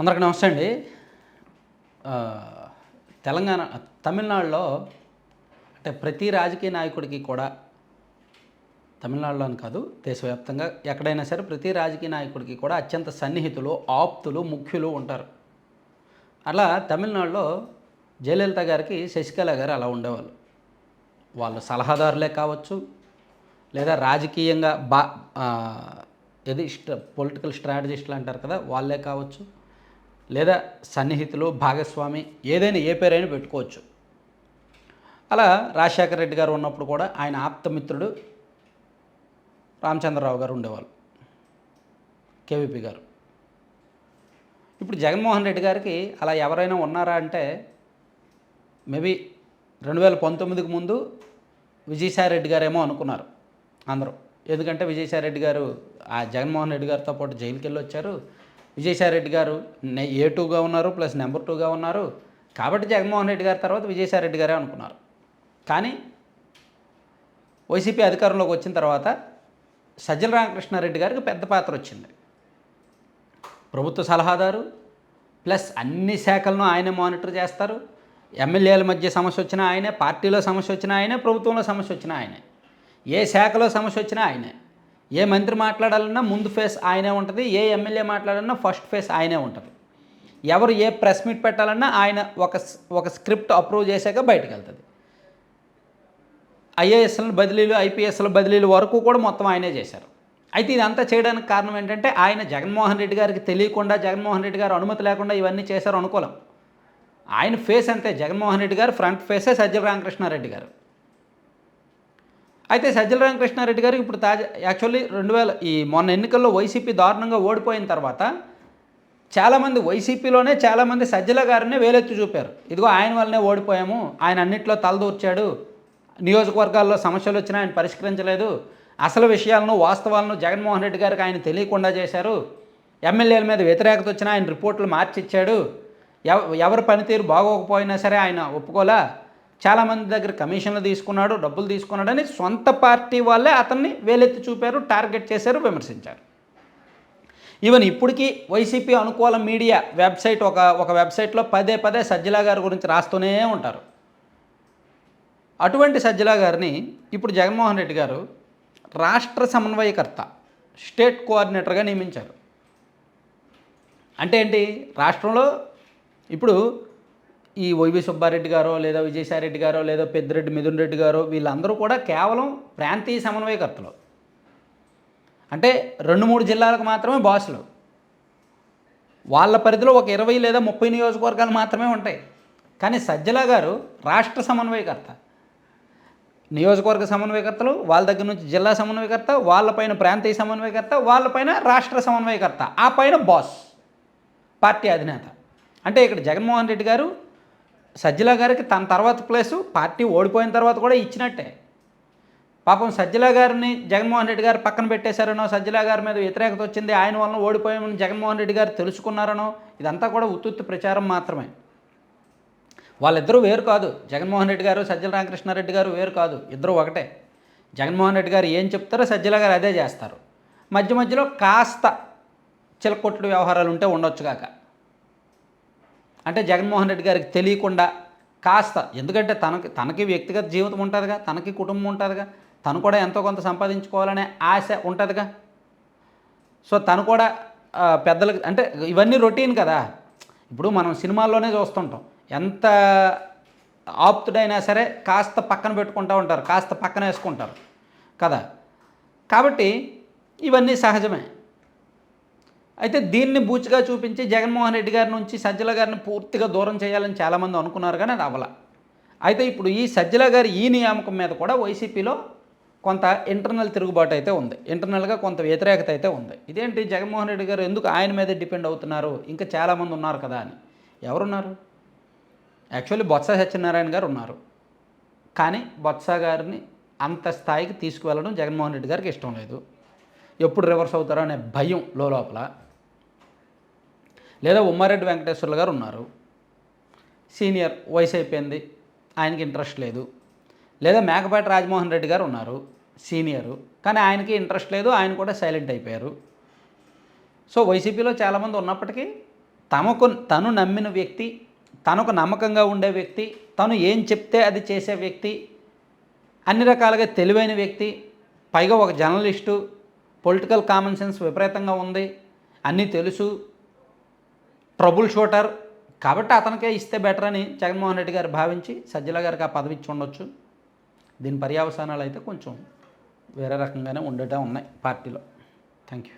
అందరికీ నమస్తే అండి. తెలంగాణ తమిళనాడులో అంటే ప్రతి రాజకీయ నాయకుడికి కూడా తమిళనాడులో అని కాదు దేశవ్యాప్తంగా ఎక్కడైనా సరే ప్రతి రాజకీయ నాయకుడికి కూడా అత్యంత సన్నిహితులు, ఆప్తులు, ముఖ్యులు ఉంటారు. అలా తమిళనాడులో జయలలిత గారికి శశికళ గారు అలా ఉండేవాళ్ళు. వాళ్ళు సలహాదారులే కావచ్చు, లేదా రాజకీయంగా ఏది పొలిటికల్ స్ట్రాటజిస్టులు అంటారు కదా, వాళ్ళే కావచ్చు, లేదా సన్నిహితులు, భాగస్వామి, ఏదైనా ఏ పేరైనా పెట్టుకోవచ్చు. అలా రాజశేఖర రెడ్డి గారు ఉన్నప్పుడు కూడా ఆయన ఆప్తమిత్రుడు రామచంద్రరావు గారు ఉండేవాళ్ళు, కేవీపీ గారు. ఇప్పుడు జగన్మోహన్ రెడ్డి గారికి అలా ఎవరైనా ఉన్నారా అంటే మేబీ 2019కి ముందు విజయసాయి రెడ్డి గారేమో అనుకున్నారు అందరూ. ఎందుకంటే విజయసాయి రెడ్డి గారు ఆ జగన్మోహన్ రెడ్డి గారితో పాటు జైలుకి వెళ్ళి వచ్చారు. విజయసాయి రెడ్డి గారు A2గా ఉన్నారు, ప్లస్ నెంబర్ 2గా ఉన్నారు. కాబట్టి జగన్మోహన్ రెడ్డి గారి తర్వాత విజయసాయి రెడ్డి గారే అనుకున్నారు. కానీ వైసీపీ అధికారంలోకి వచ్చిన తర్వాత సజ్జల రామకృష్ణారెడ్డి గారికి పెద్ద పాత్ర వచ్చింది. ప్రభుత్వ సలహాదారు, ప్లస్ అన్ని శాఖలను ఆయనే మానిటర్ చేస్తారు. ఎమ్మెల్యేల మధ్య సమస్య వచ్చినా ఆయనే, పార్టీలో సమస్య వచ్చినా ఆయనే, ప్రభుత్వంలో సమస్య వచ్చినా ఆయనే, ఏ శాఖలో సమస్య వచ్చినా ఆయనే. ఏ మంత్రి మాట్లాడాలన్నా ముందు ఫేస్ ఆయనే ఉంటుంది, ఏ ఎమ్మెల్యే మాట్లాడాలన్నా ఫస్ట్ ఫేస్ ఆయనే ఉంటుంది. ఎవరు ఏ ప్రెస్ మీట్ పెట్టాలన్నా ఆయన ఒక స్క్రిప్ట్ అప్రూవ్ చేశాక బయటకు వెళ్తుంది. ఐఏఎస్ల బదిలీలు, ఐపీఎస్ల బదిలీలు వరకు కూడా మొత్తం ఆయనే చేశారు. అయితే ఇదంతా చేయడానికి కారణం ఏంటంటే ఆయన జగన్మోహన్ రెడ్డి గారికి తెలియకుండా, జగన్మోహన్ రెడ్డి గారు అనుమతి లేకుండా ఇవన్నీ చేశారు అనుకోలేం. ఆయన ఫేస్ అంతే, జగన్మోహన్ రెడ్డి గారు ఫ్రంట్ ఫేసే సజ్జల రామకృష్ణారెడ్డి గారు. అయితే సజ్జల రామకృష్ణారెడ్డి గారు ఇప్పుడు యాక్చువల్లీ ఈ మొన్న ఎన్నికల్లో వైసీపీ దారుణంగా ఓడిపోయిన తర్వాత చాలామంది వైసీపీలోనే చాలామంది సజ్జల గారినే వేలెత్తి చూపారు. ఇదిగో ఆయన వల్లనే ఓడిపోయాము, ఆయన అన్నింటిలో తలదూర్చాడు, నియోజకవర్గాల్లో సమస్యలు వచ్చినా ఆయన పరిష్కరించలేదు, అసలు విషయాలను వాస్తవాలను జగన్మోహన్ రెడ్డి గారికి ఆయన తెలియకుండా చేశారు, ఎమ్మెల్యేల మీద వ్యతిరేకత వచ్చినా ఆయన రిపోర్టులు మార్చిచ్చాడు, ఎవరి పనితీరు బాగోకపోయినా సరే ఆయన ఒప్పుకోలా, చాలామంది దగ్గర కమిషన్లు తీసుకున్నాడు, డబ్బులు తీసుకున్నాడు అని సొంత పార్టీ వాళ్ళే అతన్ని వేలెత్తి చూపారు, టార్గెట్ చేశారు, విమర్శించారు. ఈవెన్ ఇప్పటికీ వైసీపీ అనుకూల మీడియా వెబ్సైట్ ఒక వెబ్సైట్లో పదే పదే సజ్జల గారి గురించి రాస్తూనే ఉంటారు. అటువంటి సజ్జల గారిని ఇప్పుడు జగన్మోహన్ రెడ్డి గారు రాష్ట్ర సమన్వయకర్త, స్టేట్ కోఆర్డినేటర్గా నియమించారు. అంటే ఏంటి, రాష్ట్రంలో ఇప్పుడు ఈ వైవి సుబ్బారెడ్డి గారో, లేదా విజయసాయి రెడ్డి గారో, లేదా పెద్దిరెడ్డి మిథున్ రెడ్డి గారో, వీళ్ళందరూ కూడా కేవలం ప్రాంతీయ సమన్వయకర్తలు. అంటే 2-3 జిల్లాలకు మాత్రమే బాసులు. వాళ్ళ పరిధిలో ఒక 20 లేదా 30 నియోజకవర్గాలు మాత్రమే ఉంటాయి. కానీ సజ్జల గారు రాష్ట్ర సమన్వయకర్త, నియోజకవర్గ సమన్వయకర్తలు, వాళ్ళ దగ్గర నుంచి జిల్లా సమన్వయకర్త, వాళ్ళపైన ప్రాంతీయ సమన్వయకర్త, వాళ్ళపైన రాష్ట్ర సమన్వయకర్త, ఆ పైన బాస్, పార్టీ అధినేత. అంటే ఇక్కడ జగన్మోహన్ రెడ్డి గారు సజ్జల గారికి తన తర్వాత ప్లేసు పార్టీ ఓడిపోయిన తర్వాత కూడా ఇచ్చినట్టే. పాపం సజ్జల గారిని జగన్మోహన్ రెడ్డి గారు పక్కన పెట్టేశారనో, సజ్జల గారి మీద వ్యతిరేకత వచ్చింది, ఆయన వలన ఓడిపోయామని జగన్మోహన్ రెడ్డి గారు తెలుసుకున్నారనో, ఇదంతా కూడా ఉత్తుత్తి ప్రచారం మాత్రమే. వాళ్ళిద్దరూ వేరు కాదు. జగన్మోహన్ రెడ్డి గారు, సజ్జల రామకృష్ణారెడ్డి గారు వేరు కాదు, ఇద్దరు ఒకటే. జగన్మోహన్ రెడ్డి గారు ఏం చెప్తారో సజ్జల గారు అదే చేస్తారు. మధ్య మధ్యలో కాస్త చిలకొట్టుడు వ్యవహారాలు ఉంటే ఉండొచ్చు కాక. అంటే జగన్మోహన్ రెడ్డి గారికి తెలియకుండా కాస్త, ఎందుకంటే తనకి వ్యక్తిగత జీవితం ఉంటుందిగా, తనకి కుటుంబం ఉంటుందిగా, తను కూడా ఎంతో కొంత సంపాదించుకోవాలనే ఆశ ఉంటుందిగా. సో తను కూడా పెద్దలకు అంటే ఇవన్నీ రొటీన్ కదా. ఇప్పుడు మనం సినిమాల్లోనే చూస్తుంటాం, ఎంత ఆప్తుడైనా సరే కాస్త పక్కన పెట్టుకుంటూ ఉంటారు, కాస్త పక్కన వేసుకుంటారు కదా. కాబట్టి ఇవన్నీ సహజమే. అయితే దీన్ని బూచిగా చూపించి జగన్మోహన్ రెడ్డి గారి నుంచి సజ్జల గారిని పూర్తిగా దూరం చేయాలని చాలామంది అనుకున్నారు, కానీ అది అవ్వల. అయితే ఇప్పుడు ఈ సజ్జల గారి ఈ నియామకం మీద కూడా వైసీపీలో కొంత ఇంటర్నల్ తిరుగుబాటు అయితే ఉంది, ఇంటర్నల్గా కొంత వ్యతిరేకత అయితే ఉంది. ఇదేంటి జగన్మోహన్ రెడ్డి గారు ఎందుకు ఆయన మీదే డిపెండ్ అవుతున్నారు, ఇంకా చాలామంది ఉన్నారు కదా అని. ఎవరున్నారు? యాక్చువల్లీ బొత్స సత్యనారాయణ గారు ఉన్నారు. కానీ బొత్స గారిని అంత స్థాయికి తీసుకువెళ్ళడం జగన్మోహన్ రెడ్డి గారికి ఇష్టం లేదు. ఎప్పుడు రివర్స్ అవుతారో అనే భయం లోపల. లేదా ఉమ్మారెడ్డి వెంకటేశ్వర్లు గారు ఉన్నారు, సీనియర్, వయసు అయిపోయింది, ఆయనకి ఇంట్రెస్ట్ లేదు. లేదా మేకపాటి రాజమోహన్ రెడ్డి గారు ఉన్నారు, సీనియరు, కానీ ఆయనకి ఇంట్రెస్ట్ లేదు, ఆయన కూడా సైలెంట్ అయిపోయారు. సో వైసీపీలో చాలామంది ఉన్నప్పటికీ తను నమ్మిన వ్యక్తి, తనకు నమ్మకంగా ఉండే వ్యక్తి, తను ఏం చెప్తే అది చేసే వ్యక్తి, అన్ని రకాలుగా తెలివైన వ్యక్తి, పైగా ఒక జర్నలిస్టు, పొలిటికల్ కామన్ సెన్స్ విపరీతంగా ఉంది, అన్నీ తెలుసు, ట్రబుల్ షూటర్, కాబట్టి అతనికే ఇస్తే బెటర్ అని జగన్మోహన్ రెడ్డి గారు భావించి సజ్జల గారికి ఆ పదవి ఇచ్చి ఉండొచ్చు. దీని పర్యవసానాలు అయితే కొంచెం వేరే రకంగానే ఉండటం ఉన్నాయి పార్టీలో. Thank you.